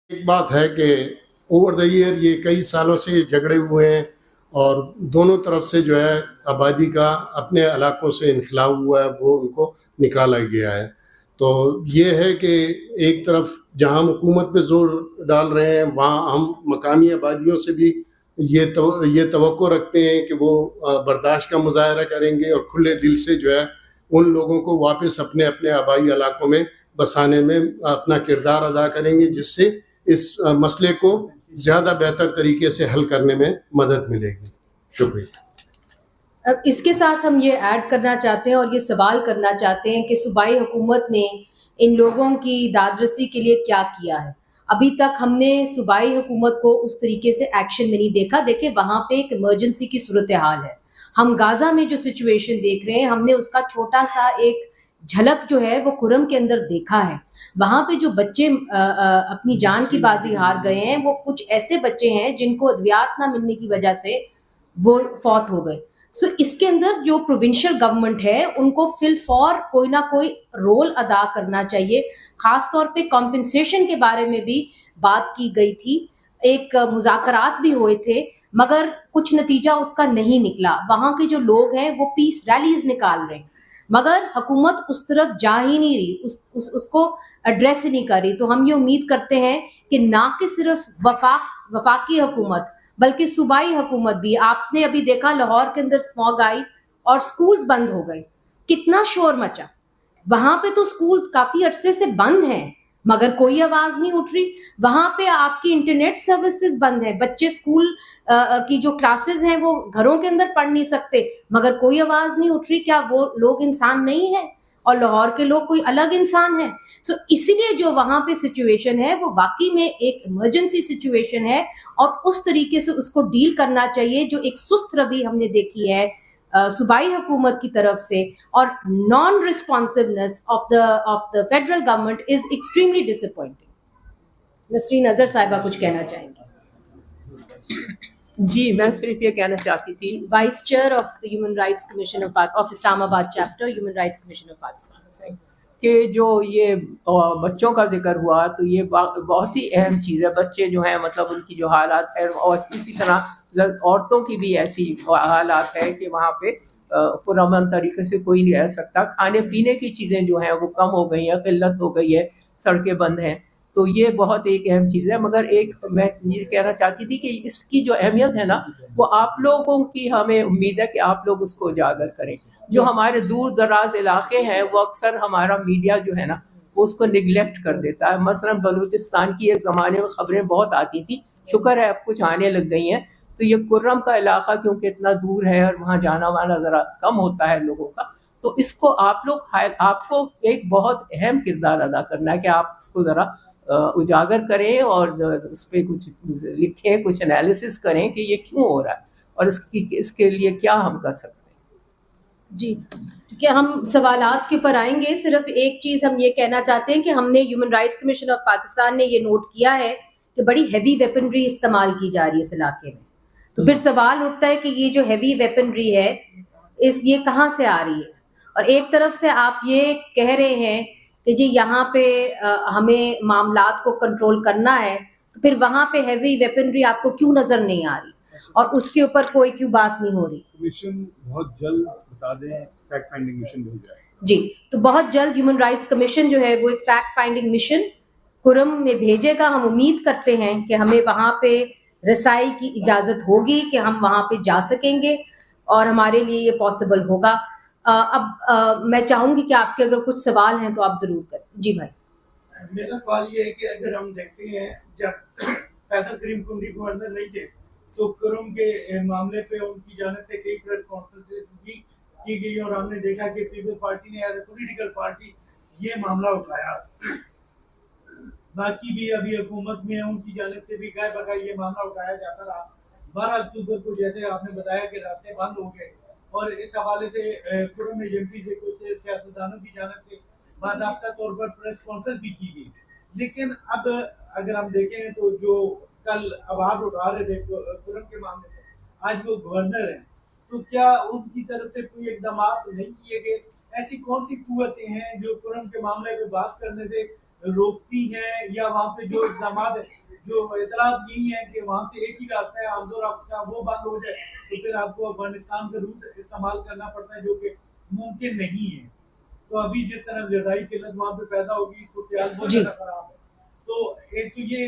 ایک بات ہے کہ اوور دا ایئر یہ کئی سالوں سے جھگڑے ہوئے ہیں اور دونوں طرف سے جو ہے آبادی کا اپنے علاقوں سے انخلا ہوا ہے، وہ ان کو نکالا گیا ہے. تو یہ ہے کہ ایک طرف جہاں ہم حکومت پہ زور ڈال رہے ہیں وہاں ہم مقامی آبادیوں سے بھی یہ توقع رکھتے ہیں کہ وہ برداشت کا مظاہرہ کریں گے اور کھلے دل سے جو ہے ان لوگوں کو واپس اپنے اپنے آبائی علاقوں میں بسانے میں اپنا کردار ادا کریں گے، جس سے اس مسئلے کو زیادہ بہتر طریقے سے حل کرنے میں مدد ملے گی. شکریہ. اب اس کے ساتھ ہم یہ ایڈ کرنا چاہتے ہیں اور یہ سوال کرنا چاہتے ہیں کہ صوبائی حکومت نے ان لوگوں کی داد رسی کے لیے کیا کیا ہے. ابھی تک ہم نے صوبائی حکومت کو اس طریقے سے ایکشن میں نہیں دیکھا. دیکھیں وہاں پہ ایک ایمرجنسی کی صورتحال ہے. ہم غازہ میں جو سچویشن دیکھ رہے ہیں ہم نے اس کا چھوٹا سا ایک جھلک جو ہے وہ کرم کے اندر دیکھا ہے. وہاں پہ جو بچے اپنی جان کی بازی ہار گئے ہیں وہ کچھ ایسے بچے ہیں جن کو ادویات نہ ملنے کی وجہ سے وہ فوت ہو گئے. سو اس کے اندر جو پروونشل گورنمنٹ ہے ان کو فی الفور کوئی نہ کوئی رول ادا کرنا چاہیے. خاص طور پہ کمپنسیشن کے بارے میں بھی بات کی گئی تھی، ایک مذاکرات بھی ہوئے تھے مگر کچھ نتیجہ اس کا نہیں نکلا. وہاں کے جو لوگ ہیں وہ پیس ریلیز نکال رہے ہیں مگر حکومت اس طرف جا ہی نہیں رہی، اس کو ایڈریس ہی نہیں کر رہی. تو ہم یہ امید کرتے ہیں کہ نہ کہ صرف وفاقی حکومت بلکہ صوبائی حکومت بھی. آپ نے ابھی دیکھا لاہور کے اندر اسموگ آئی اور سکولز بند ہو گئے، کتنا شور مچا. وہاں پہ تو سکولز کافی عرصے سے بند ہیں مگر کوئی آواز نہیں اٹھ رہی. وہاں پہ آپ کی انٹرنیٹ سروسز بند ہیں، بچے اسکول کی جو کلاسز ہیں وہ گھروں کے اندر پڑھ نہیں سکتے مگر کوئی آواز نہیں اٹھ رہی. کیا وہ لوگ انسان نہیں ہیں اور لاہور کے لوگ کوئی الگ انسان ہیں؟ سو اسی لیے جو وہاں پہ سچویشن ہے وہ واقعی میں ایک ایمرجنسی سچویشن ہے اور اس طریقے سے اس کو ڈیل کرنا چاہیے. جو ایک سست روی ہم نے دیکھی ہے صوبائی حکومت کی طرف سے اور non responsiveness of the federal government is extremely disappointing. Nasreen Azhar صاحبہ کچھ کہنا چاہیں گی؟ جی میں صرف یہ کہنا چاہتی تھی، vice chair of the human rights commission of Islamabad chapter human rights commission of Pakistan, کہ جو یہ بچوں کا ذکر ہوا تو یہ بہت ہی اہم چیز ہے. بچے جو ہیں مطلب ان کی جو حالات ہے اور اسی طرح عورتوں کی بھی ایسی حالات ہے کہ وہاں پہ پرامن طریقے سے کوئی نہیں رہ سکتا. کھانے پینے کی چیزیں جو ہیں وہ کم ہو گئی ہیں، قلت ہو گئی ہے، سڑکیں بند ہیں. تو یہ بہت ایک اہم چیز ہے. مگر ایک میں یہ کہنا چاہتی تھی کہ اس کی جو اہمیت ہے نا وہ آپ لوگوں کی ہمیں امید ہے کہ آپ لوگ اس کو اجاگر کریں. جو ہمارے دور دراز علاقے ہیں وہ اکثر ہمارا میڈیا جو ہے نا وہ اس کو نگلیکٹ کر دیتا ہے. مثلا بلوچستان کی ایک زمانے میں خبریں بہت آتی تھیں، شکر ہے اب کچھ آنے لگ گئی ہیں. تو یہ کرم کا علاقہ کیونکہ اتنا دور ہے اور وہاں جانا وانا ذرا کم ہوتا ہے لوگوں کا، تو اس کو آپ کو ایک بہت اہم کردار ادا کرنا ہے کہ آپ اس کو ذرا اجاگر کریں اور اس پہ کچھ لکھیں، کچھ انالیسس کریں کہ یہ کیوں ہو رہا ہے اور اس کے لیے کیا ہم کر سکتے ہیں. جی کہ ہم سوالات کے اوپر آئیں گے. صرف ایک چیز ہم یہ کہنا چاہتے ہیں کہ ہم نے human rights commission of Pakistan نے یہ نوٹ کیا ہے کہ بڑی ہیوی ویپنری استعمال کی جا رہی ہے اس علاقے میں. تو پھر سوال اٹھتا ہے کہ یہ جو ہیوی ویپنری ہے یہ کہاں سے آ رہی ہے؟ اور ایک طرف سے آپ یہ کہہ رہے ہیں کہ جی یہاں پہ ہمیں معاملات کو کنٹرول کرنا ہے، تو پھر وہاں پہ ہیوی ویپنری آپ کو کیوں نظر نہیں آ رہی اور اس کے اوپر کوئی کیوں بات نہیں ہو رہی؟ کمیشن بہت جلد بتا دیں فیکٹ فائنڈنگ مشن ہو جائے. جی تو بہت جلد ہیومن رائٹس کمیشن جو ہے وہ ایک فیکٹ فائنڈنگ مشن کرم میں بھیجے گا. ہم امید کرتے ہیں کہ ہمیں وہاں پہ رسائی کی اجازت ہوگی کہ ہم وہاں پہ جا سکیں گے اور ہمارے لیے یہ پاسبل ہوگا. اب میں چاہوں گی کہ آپ کے اگر کچھ سوال ہیں تو آپ ضرور کریں. جی بھائی. میرا سوال یہ ہے کہ اگر ہم دیکھتے ہیں جب فیصل کریم کنڈی گورنر نہیں تھے تو کرم کے معاملے پہ ان کی جانب سے کئی پریس کانفرنسز بھی کی گئی اور ہم نے دیکھا کہ پیپلز پارٹی نے ایز اے پولیٹیکل پارٹی یہ معاملہ اٹھایا. باقی بھی ابھی حکومت میں ان کی جانب سے بھی گائے بگائے یہ معاملہ اٹھایا جاتا رہا. 12 اکتوبر کو جیسے آپ نے بتایا کہ راستے بند ہو گئے اور اس حوالے سے کرم ایجنسی سے کچھ سیاستدانوں کی جانب سے باضابطہ طور پر پریس کانفرنس بھی کی گئی. لیکن اب اگر ہم دیکھیں تو جو کل آواز اٹھا رہے تھے کرم کے معاملے میں، آج وہ گورنر ہیں، تو کیا ان کی طرف سے کوئی اقدامات نہیں کیے گئے؟ ایسی کون سی قوتیں ہیں جو کرم کے معاملے پہ بات کرنے سے रोकती हैं, या वहाँ पे जो इक़दाम है, जो इतलात यही है कि वहाँ से एक ही रास्ता है आमदोर आपका, वो बंद हो जाए तो फिर आपको अफगानिस्तान का रूट इस्तेमाल करना पड़ता है, जो कि मुमकिन नहीं है। तो अभी जिस तरह ग़िज़ाई किल्लत वहाँ पे पैदा होगी, सूरत-ए-हाल बहुत ज़्यादा ख़राब है। तो एक तो ये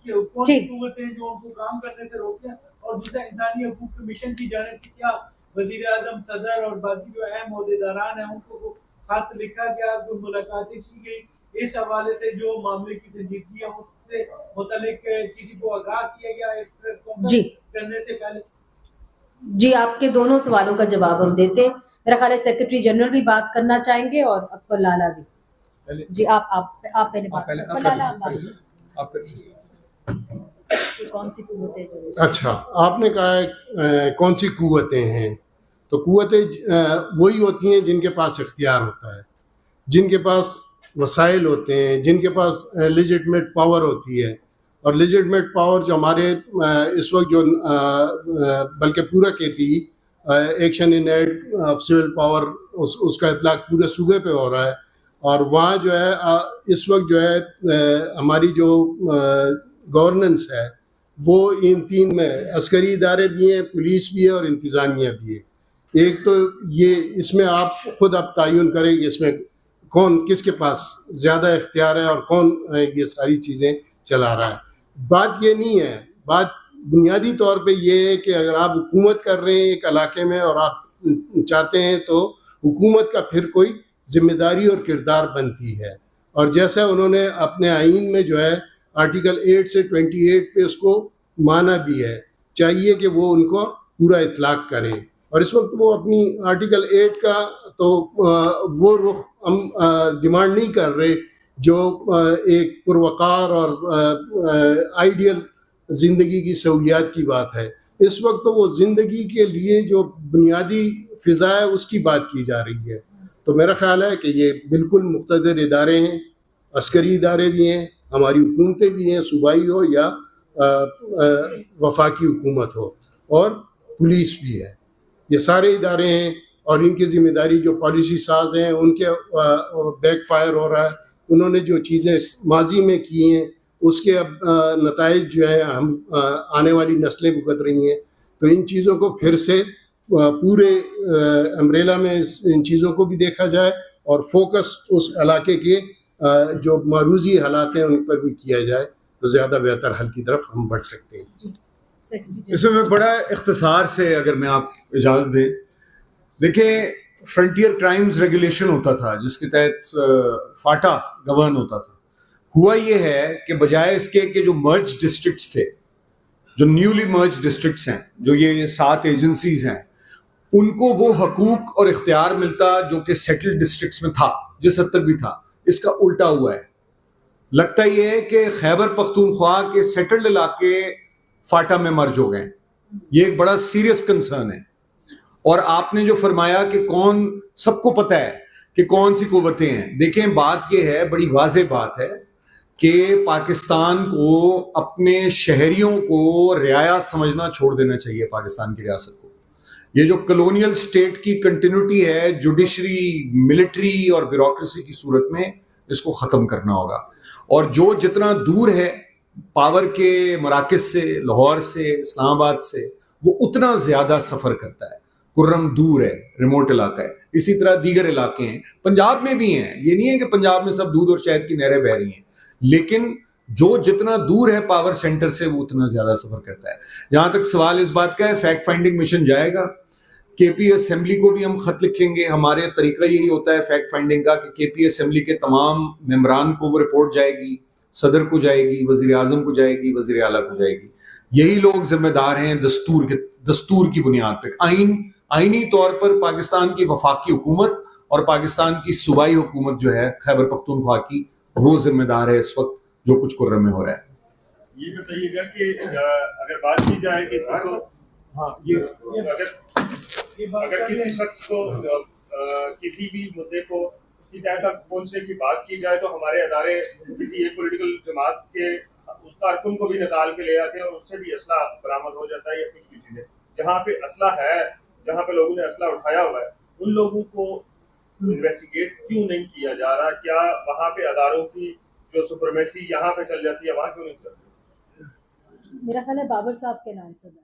कि कौन सी कुव्वतें जो उनको काम करने से रोकते हैं, और दूसरा इंसानी हकूक़ कमीशन की जानिब से क्या वज़ीर-ए-आज़म, सदर और बाकी जो अहम ओहदेदारान हैं उनको खत लिखा गया, कोई मुलाकातें की गई, इस हवाले से जो मामले की संजीदगी है उससे मुतल्लिक किसी को आगाह किया गया इस प्रेस कॉन्फ्रेंस करने से पहले? जी, आपके दोनों सवालों का जवाब हम देते हैं। मेरा ख्याल है सेक्रेटरी जनरल भी बात करना चाहेंगे और अकबर लाला भी। जी, आप पहले बात करें। अकबर लाला, आप बात करें। ये कौन सी कुव्वतें जो? अच्छा, आपने कहा है कौन सी कुव्वतें हैं, तो कुव्वतें वही होती हैं जिनके पास इख्तियार होता है, जिनके पास वसाइल होते हैं, जिनके पास लेजिटमेट पावर होती है। और लेजिटमेट पावर जो हमारे इस वक्त जो बल्कि पूरा KP action in aid of civil power उसका इतलाक पूरे सूबे पे हो रहा है। और वहाँ जो है इस वक्त जो है हमारी जो गवर्नेंस है वो इन तीन में अस्करी इदारे भी हैं, पुलिस भी है और इंतज़ामिया भी है। एक तो ये इसमें आप खुद आप तयन करें कि इसमें कौन किसके पास ज़्यादा इख्तियार है और कौन ये सारी चीज़ें चला रहा है। बात ये नहीं है, बात बुनियादी तौर पे ये है कि अगर आप हुकूमत कर रहे हैं एक इलाके में और आप चाहते हैं तो हुकूमत का फिर कोई ज़िम्मेदारी और किरदार बनती है। और जैसा उन्होंने अपने आइन में जो है आर्टिकल 8 से 28 पे उसको माना भी है, चाहिए कि वो उनको पूरा इतलाक करें। और इस वक्त वो अपनी आर्टिकल 8 का तो वो रुख हम डिमांड नहीं कर रहे जो एक पुरवकार और आइडियल ज़िंदगी की सहूलियात की बात है। इस वक्त तो वो ज़िंदगी के लिए जो बुनियादी फ़िज़ा है उसकी बात की जा रही है। तो मेरा ख़्याल है कि ये बिल्कुल मुक़्तदर इदारे हैं, अस्करी इदारे भी हैं, हमारी हुकूमतें भी हैं, सूबाई हो या वफाकी हुकूमत हो, और पुलिस भी है। ये सारे इदारे हैं और इनकी ज़िम्मेदारी जो पॉलिसी साज हैं उनके बैक फायर हो रहा है। उन्होंने जो चीज़ें माजी में की हैं उसके अब नताइज जो है हम आने वाली नस्लें भुगत रही हैं। तो इन चीज़ों को फिर से पूरे अम्ब्रेला में इन चीज़ों को भी देखा जाए और फोकस उस इलाके के जो मारूजी हालात हैं उन पर भी किया जाए तो ज़्यादा बेहतर हल की तरफ हम बढ़ सकते हैं। इसमें बड़ा इख्तिसार से अगर मैं आप इजाज़त दें, देखिए फ्रंटियर क्राइम्स रेगुलेशन होता था जिसके तहत फाटा गवर्न होता था। हुआ ये है कि बजाय इसके कि जो मर्ज डिस्ट्रिक्ट्स थे, जो न्यूली मर्ज डिस्ट्रिक्ट्स हैं, जो ये 7 एजेंसीज हैं, उनको वो हकूक और इख्तियार मिलता जो कि सेटल्ड डिस्ट्रिक्ट्स में था, जिस हद तक भी था। इसका उल्टा हुआ है। लगता ये है कि खैबर पख्तूनख्वा के सेटल्ड इलाके फाटा में मर्ज हो गए। ये एक बड़ा सीरियस कंसर्न है। और आपने जो फरमाया कि कौन, सबको पता है कि कौन सी कुव्वतें हैं। देखें, बात यह है, बड़ी वाज़ेह बात है कि पाकिस्तान को अपने शहरियों को रियाया समझना छोड़ देना चाहिए। पाकिस्तान की रियासत को ये जो कलोनियल स्टेट की कंटिन्यूटी है जुडिशरी, मिलिट्री और ब्यूरोक्रेसी की सूरत में, इसको ख़त्म करना होगा। और जो जितना दूर है पावर के मराकज़ से, लाहौर से, इस्लामाबाद से, वो उतना ज़्यादा सफ़र करता है। कुर्रम दूर है, रिमोट इलाका है। इसी तरह दीगर इलाके हैं, पंजाब में भी हैं। ये नहीं है कि पंजाब में सब दूध और शहद की नहरें बह रही हैं, लेकिन जो जितना दूर है पावर सेंटर से वो उतना ज़्यादा सफ़र करता है। जहाँ तक सवाल इस बात का है, फैक्ट फाइंडिंग मिशन जाएगा। KP असेंबली को भी हम ख़त लिखेंगे। हमारे तरीका यही होता है फैक्ट फाइंडिंग का कि KP असेंबली के तमाम मेंबरान को वो रिपोर्ट जाएगी, सदर को जाएगी, वज़ीर आज़म को जाएगी, वज़ीर आला को जाएगी। यही लोग जिम्मेदार हैं दस्तूर की बुनियाद पर। आईनी तौर पर पाकिस्तान की वफाकी हुकूमत और पाकिस्तान की सूबाई हुकूमत जो है खैबर पख्तूनख्वा की, वो जिम्मेदार है इस वक्त जो कुछ कुर्रम में हो रहा है। ये बताइएगा कि अगर बात की जाए किसी को, हाँ, ये अगर किसी शख्स को किसी भी मुद्दे को उसी तय तक पहुंचने की बात की जाए तो हमारे अदारे किसी एक पॉलिटिकल जमात के उस कारकुन को भी निकाल के ले आते हैं और उससे भी असला बरामद हो जाता है या कुछ भी चीजें। जहाँ पे असला है, जहाँ पे लोगों ने असला उठाया हुआ है, उन लोगों को इन्वेस्टिगेट क्यों नहीं किया जा रहा? क्या वहाँ पे अदारों की जो सुपरमेसी यहाँ पे चल जाती है वहाँ क्यों नहीं चलती? मेरा ख्याल है बाबर साहब के आंसर है.